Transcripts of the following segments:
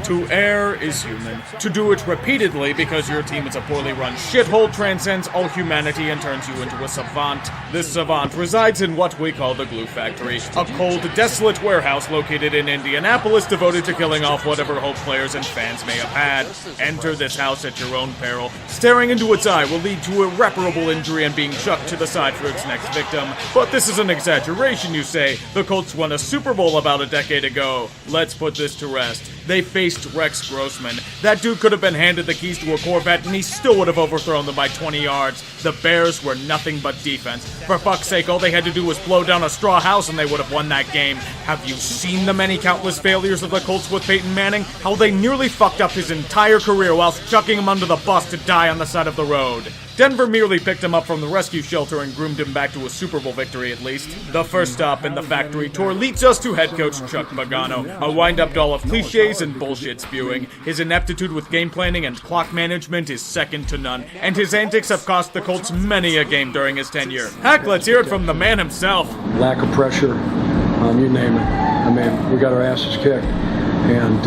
To err is human. To do it repeatedly because your team is a poorly run shithole transcends all humanity and turns you into a savant. This savant resides in what we call the Glue Factory, a cold, desolate warehouse located in Indianapolis devoted to killing off whatever hope players and fans may have had. Enter this house at your own peril. Staring into its eye will lead to irreparable injury and being chucked to the side for its next victim. But this is an exaggeration, you say. The Colts won a Super Bowl about a decade ago. Let's put this to rest. They faced Rex Grossman. That dude could have been handed the keys to a Corvette and he still would have overthrown them by 20 yards. The Bears were nothing but defense. For fuck's sake, all they had to do was blow down a straw house and they would have won that game. Have you seen the many countless failures of the Colts with Peyton Manning? How they nearly fucked up his entire career whilst chucking him under the bus to die on the side of the road. Denver merely picked him up from the rescue shelter and groomed him back to a Super Bowl victory at least. The first stop in the factory tour leads us to head coach Chuck Pagano, a wind-up doll of cliches and bullshit spewing. His ineptitude with game planning and clock management is second to none, and his antics have cost the Colts many a game during his tenure. Heck, let's hear it from the man himself. Lack of pressure, you name it. I mean, we got our asses kicked. And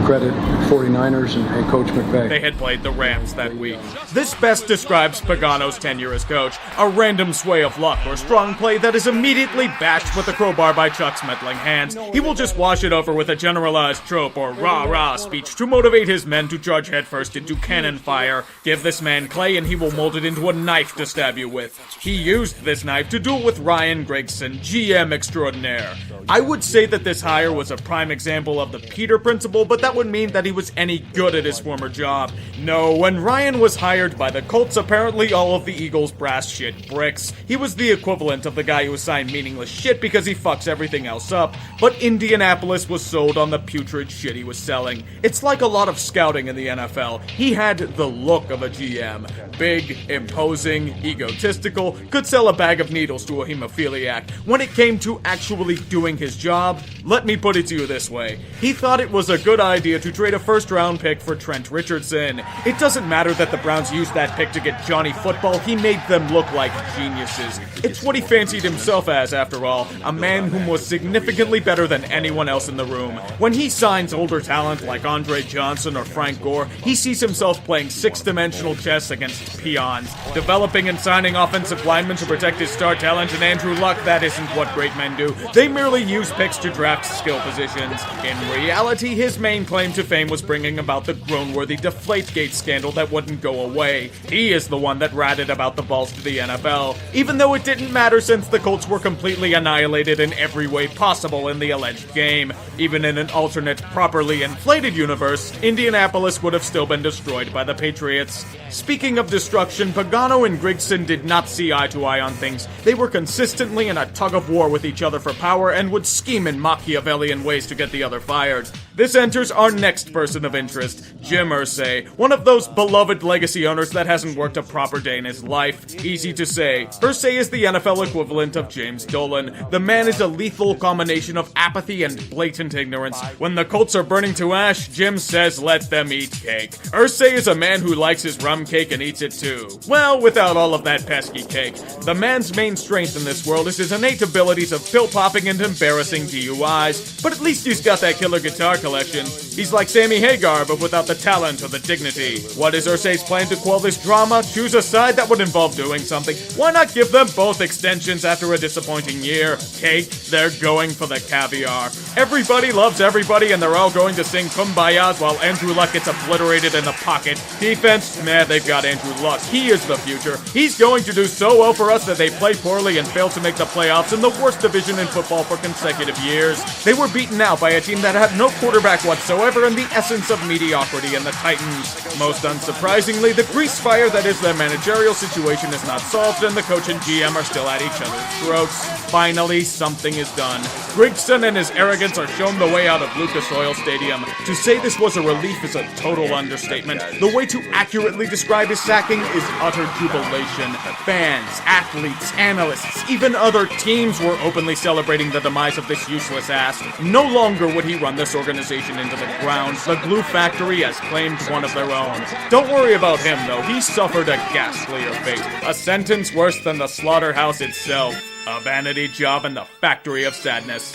credit 49ers and Coach McVay. They had played the Rams that week. This best describes Pagano's tenure as coach. A random sway of luck or strong play that is immediately bashed with a crowbar by Chuck's meddling hands. He will just wash it over with a generalized trope or rah-rah speech to motivate his men to charge headfirst into cannon fire. Give this man clay and he will mold it into a knife to stab you with. He used this knife to duel with Ryan Grigson, GM extraordinaire. I would say that this hire was a prime example of the Peter principle, but that would mean that he was any good at his former job. No, when Ryan was hired by the Colts, apparently all of the Eagles' brass shit bricks. He was the equivalent of the guy who assigned meaningless shit because he fucks everything else up, but Indianapolis was sold on the putrid shit he was selling. It's like a lot of scouting in the NFL. He had the look of a GM. Big, imposing, egotistical, could sell a bag of needles to a hemophiliac. When it came to actually doing his job, let me put it to you this way. He thought it was a good idea to trade a first-round pick for Trent Richardson. It doesn't matter that the Browns used that pick to get Johnny Football, he made them look like geniuses. It's what he fancied himself as, after all, a man whom was significantly better than anyone else in the room. When he signs older talent like Andre Johnson or Frank Gore, he sees himself playing six-dimensional chess against peons, developing and signing offensive linemen to protect his star talent, and Andrew Luck, that isn't what great men do. They merely use picks to draft skill positions. In reality, his main claim to fame was bringing about the groan-worthy Deflategate scandal that wouldn't go away. He is the one that ratted about the balls to the NFL, even though it didn't matter since the Colts were completely annihilated in every way possible in the alleged game. Even in an alternate, properly inflated universe, Indianapolis would have still been destroyed by the Patriots. Speaking of destruction, Pagano and Grigson did not see eye to eye on things. They were consistently in a tug-of-war with each other for power and would scheme in Machiavellian ways to get the other fired. This enters our next person of interest, Jim Irsay, one of those beloved legacy owners that hasn't worked a proper day in his life. Easy to say, Irsay is the NFL equivalent of James Dolan. The man is a lethal combination of apathy and blatant ignorance. When the Colts are burning to ash, Jim says let them eat cake. Irsay is a man who likes his rum cake and eats it too. Well, without all of that pesky cake. The man's main strength in this world is his innate abilities of pill-popping and embarrassing DUIs, but at least he's got that killer guitar collection. He's like Sammy Hagar, but without the talent or the dignity. What is Irsay's plan to quell this drama? Choose a side that would involve doing something. Why not give them both extensions after a disappointing year? Cake, they're going for the caviar. Everybody loves everybody, and they're all going to sing Kumbayas while Andrew Luck gets obliterated in the pocket. Defense, they've got Andrew Luck. He is the future. He's going to do so well for us that they play poorly and fail to make the playoffs in the worst division in football for consecutive years. They were beaten out by a team that had no quarterback whatsoever and the essence of mediocrity in the Titans. Most unsurprisingly, the grease fire that is their managerial situation is not solved and the coach and GM are still at each other's throats. Finally, something is done. Grigson and his arrogance are shown the way out of Lucas Oil Stadium. To say this was a relief is a total understatement. The way to accurately describe his sacking is utter jubilation. Fans, athletes, analysts, even other teams were openly celebrating the demise of this useless ass. No longer would he run this organization into the ground. The Glue Factory has claimed one of their own. Don't worry about him, though. He suffered a ghastlier fate. A sentence worse than the slaughterhouse itself. A vanity job in the factory of sadness.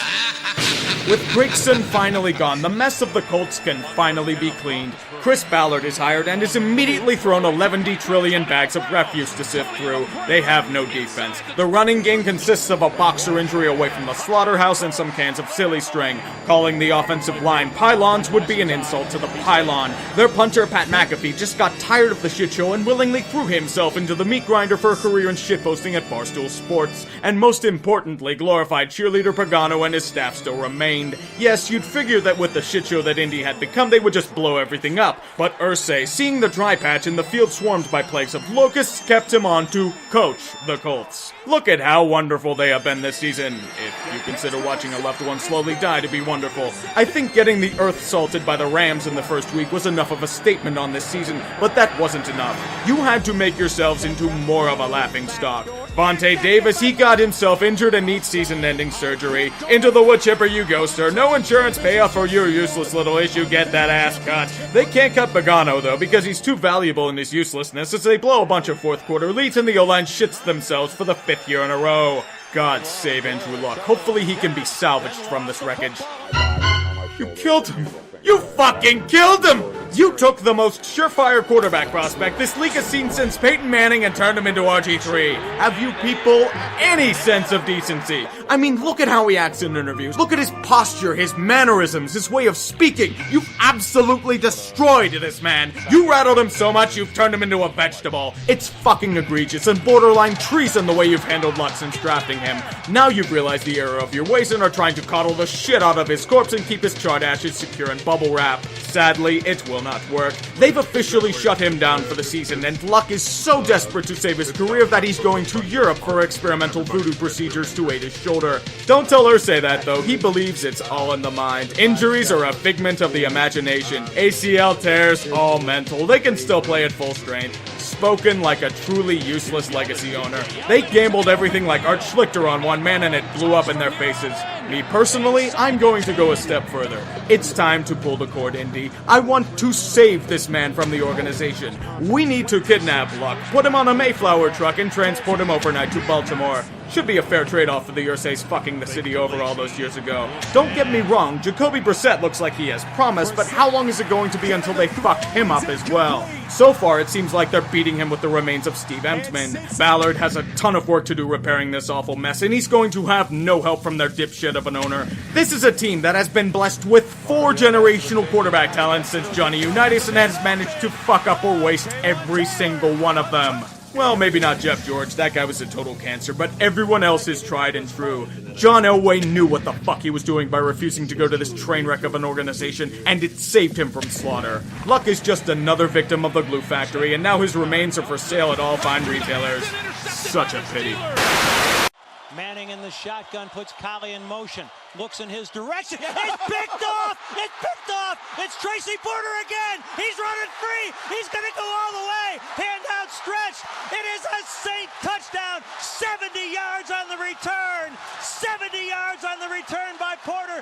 With Grigson finally gone, the mess of the Colts can finally be cleaned. Chris Ballard is hired and is immediately thrown 11 trillion bags of refuse to sift through. They have no defense. The running game consists of a boxer injury away from the slaughterhouse and some cans of silly string. Calling the offensive line pylons would be an insult to the pylon. Their punter, Pat McAfee, just got tired of the shit show and willingly threw himself into the meat grinder for a career in shitposting at Barstool Sports. And most importantly, glorified cheerleader Pagano and his staff still remained. Yes, you'd figure that with the shit show that Indy had become, they would just blow everything up. But Irsay, seeing the dry patch in the field swarmed by plagues of locusts, kept him on to coach the Colts. Look at how wonderful they have been this season, if you consider watching a loved one slowly die to be wonderful. I think getting the earth salted by the Rams in the first week was enough of a statement on this season, but that wasn't enough. You had to make yourselves into more of a laughingstock. Vontae Davis, he got himself injured and needs season-ending surgery. Into the wood chipper you go, sir. No insurance payoff for your useless little issue. Get that ass cut. They can't cut Pagano, though, because he's too valuable in his uselessness as they blow a bunch of fourth-quarter leads and the O-line shits themselves for the 5th year in a row. God save Andrew Luck. Hopefully he can be salvaged from this wreckage. You killed him. You fucking killed him! You took the most surefire quarterback prospect this league has seen since Peyton Manning and turned him into RG3. Have you people any sense of decency? I mean, look at how he acts in interviews. Look at his posture, his mannerisms, his way of speaking. You've absolutely destroyed this man. You rattled him so much you've turned him into a vegetable. It's fucking egregious and borderline treason the way you've handled Luck since drafting him. Now you've realized the error of your ways and are trying to coddle the shit out of his corpse and keep his charred ashes secure in bubble wrap. Sadly, it will not work. They've officially shut him down for the season, and Luck is so desperate to save his career that he's going to Europe for experimental voodoo procedures to aid his shoulder. Don't tell Irsay that, though. He believes it's all in the mind. Injuries are a figment of the imagination. ACL tears, all mental. They can still play at full strength. Spoken like a truly useless legacy owner. They gambled everything like Art Schlichter on one man and it blew up in their faces. Me personally, I'm going to go a step further. It's time to pull the cord, Indy. I want to save this man from the organization. We need to kidnap Luck, put him on a Mayflower truck, and transport him overnight to Baltimore. Should be a fair trade-off for the Irsays fucking the city over all those years ago. Don't get me wrong, Jacoby Brissett looks like he has promise, but how long is it going to be until they fuck him up as well? So far, it seems like they're beating him with the remains of Steve Emtman. Ballard has a ton of work to do repairing this awful mess, and he's going to have no help from their dipshit of an owner. This is a team that has been blessed with 4 generational quarterback talents since Johnny Unitas and has managed to fuck up or waste every single one of them. Well, maybe not Jeff George, that guy was a total cancer, but everyone else is tried and true. John Elway knew what the fuck he was doing by refusing to go to this train wreck of an organization, and it saved him from slaughter. Luck is just another victim of the glue factory, and now his remains are for sale at all fine retailers. Such a pity. Manning in the shotgun puts Collie in motion. Looks in his direction. It's picked off! It's picked off! It's Tracy Porter again! He's running free! He's going to go all the way! Hand outstretched! It is a Saint touchdown! 70 yards on the return! 70 yards on the return by Porter!